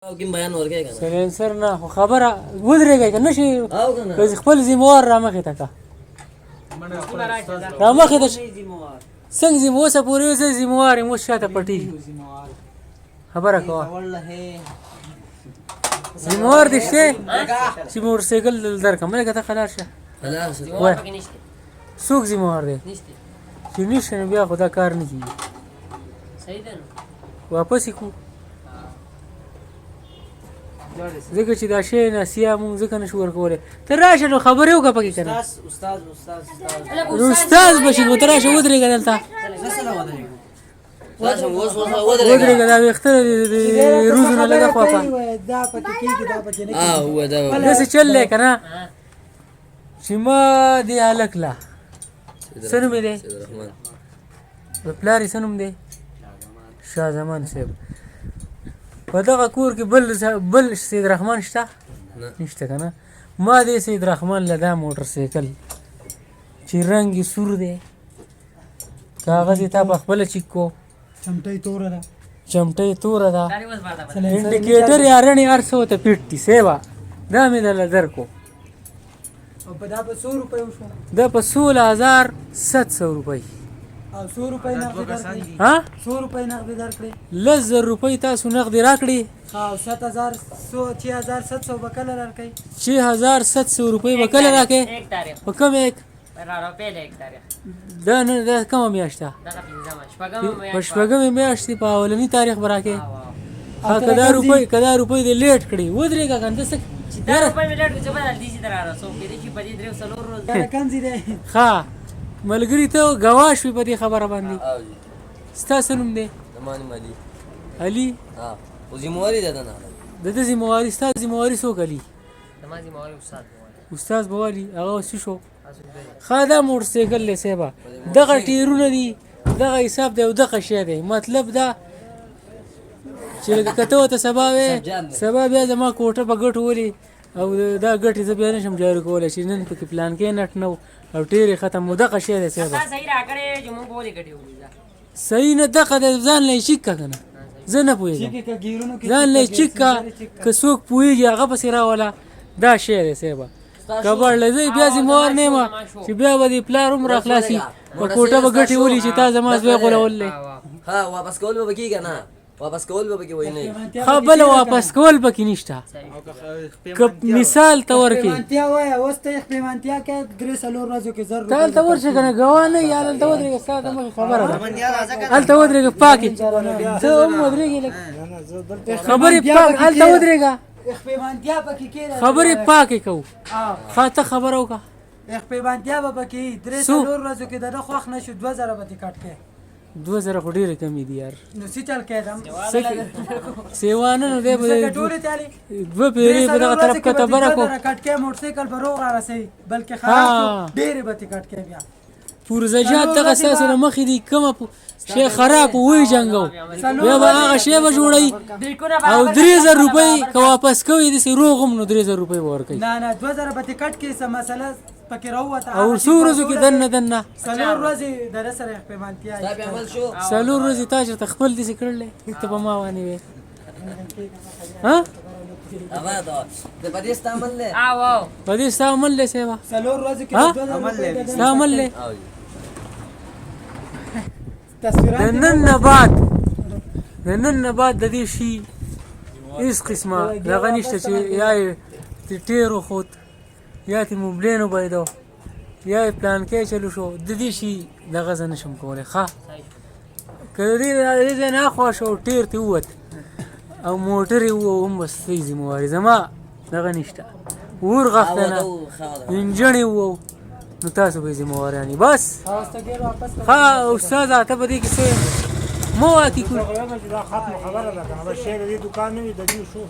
کوم بیان ورکړي کنه سلنسر نه خو خبره ودرېږي کنه شي او کنه که خپل ذمہوار را مخې ته کا را مخې ته څنګه ذمہ اوسه پورې اوسه ذمہوار مو شاته پټي خبره کوه ذمہوار دې شته چې موټر سایکل درکم نه کته خلاص شه خلاص وای څوک ذمہوار دی چې نشته نو بیا خدا کار نه کیږي صحیح ده واپس کو ځکه چې دا شی ناسیا مونږ ځکه نشو ورکولی ته راشه نو خبرې وکړه پکې که نه استاد بشي نو ته راشه ودرېږه دلته ودرېږه دا ویښته روزونه لږه خواکړه داسې چل دی که نه چې ما دې هلک لا څه نوم یې دی د پلار یې څه نوم دی شاه زمان صاحب په دغه کور کې بل سید رحمان شته نشته که نه ما دې سید رحمان له دا موټر سایکل چې رنګ یې سور دی کاغذ یې تا په خپله چیک کو چمټۍ توره ده انډیکیټر یا رڼې هر څه ورته فټ دي سیبه دا مې درله درکو دا په 16,700 روپۍ او 100 روپۍ نقد درکړي ها 100 روپۍ نقد درکړي 10,000 روپۍ تاسو نقد راکړي او 6700 به کله درکړي 6700 روپۍ به کله راکړي एक तारीख په کوم یک 15 روپے एक तारीख دا نه دا کومه میاشت ده دغه پنځمه شپږمه په شپږمې میاشتې په اولني تاریخ به راکړي کدا روپۍ دې لیټ کړي ودرېږه کنه داسې دا روپے مې لټ چې بدل دي چې دراره سو کې دې چې په دې درو سلور روز دا کنځي دی ښه ملګري ته ګواښ وي په دې خبره باندې ستا څه نوم دی زمان مالي علي ها او ذمہواری ده نه د ده ذمہواري ستا ذمہواري څوک علي نمازي مولوي استاد به والي هغه څه شو ښه دا موټر سایکل دی صاحبه دغه ټیرونه دي دغه حساب دی او دغه شی دی مطلب دا چې لکه که ته ورته سبا بیا زما کوټه په ګټو ولي او دا ګټې زه بیا نشم جاري کولی چې نن پکې پلان کې نټ نه او ټیر یې ختم و دغه شی دی صاحبه صحیح راکړې چې مونږ بولې ګټې ولیدا صحیح نه دغه دی ځان له یې چیک که که نه زه نه پوهېږم ځان له یې چیک که که څوک پوهېږي هغه پسې راوله دا شی دی صاحبه کبړ له زه بیا ذمہوار نه یم چې بیا به دې پلار هم راخلاصي په کوټه به ګټې ولي چې تا زما زوی غولول دی ها واپس کول به کیږي کنه واپس کول به کې وای نه ښه بله واپس کول پکې نشته که مثال ته ورکړي پیمانتیا وایه اوس ته یې پیمانتیا کې 3-4 ورځو کې 1000 ته هلته ورشه که نه ګواه نه یې هلته ودرېږه ستا ته مخې خبره ده هلته ودرېږه پاکې ته هم ودرېږې لږ خبرې پاک هلته ودرېږه پیمانتیا پکې کېده خبرې پاکې کوو ښه ته خبره وکړه پیمانتیا به پکې 3-4 ورځو کې د نه خوښ نه شو 2000 به دې کټ کې 2000 خو ډېرې کمې دي یار نو څه چل کېدم سیوا نه نو دی به ټولې تالي دوه پیرې په دغه طرف کته بره کو کټ کې موټر سایکل به روغ را رسوي بلکې خراب ډېرې به دې کټ کې بیا پورزجات دغه ستاسو نه مخکې دي کومه شی خراب وی جنګو بیا به هغه شی به جوړوي او 3000 روپۍ که واپس کوي داسې روغ هم نو 3000 روپۍ به ورکوي نه 2000 به دې کټ کې څه مسله پکې راووته او څو ورځو کې دننه 4 ورځې در سره پیمانتیا څلور ورځې تا چېرته خپل داسې کړلی ته په ما باندې وې ها هغه دا د پدې استعمال له په دې ستا عمل دی صاحبه 4 ورځې کې ستا عمل دی د تصویرات نن نه بعد د دې شي هېڅ قسمه دغه نشته چې یا یې ټیر وخوت یا ترې موبلین وبایده یا یې پلانکی چلو شو د دې شي دغه زه نشم کولی ښه که د دې ځای نه اخوا شو ټیر ترې ووت او موټر یې ووه هم به ستاسې ذمہواري زما دغه نشته ور غفته نه انجن یې ووه نو تاسو به یې ذمہواران یې بس ښه استاده ته په دې کې څه مه واقع کړو ختمه خبره ده کنه بس شی د دې دوکان نه وي د دې شو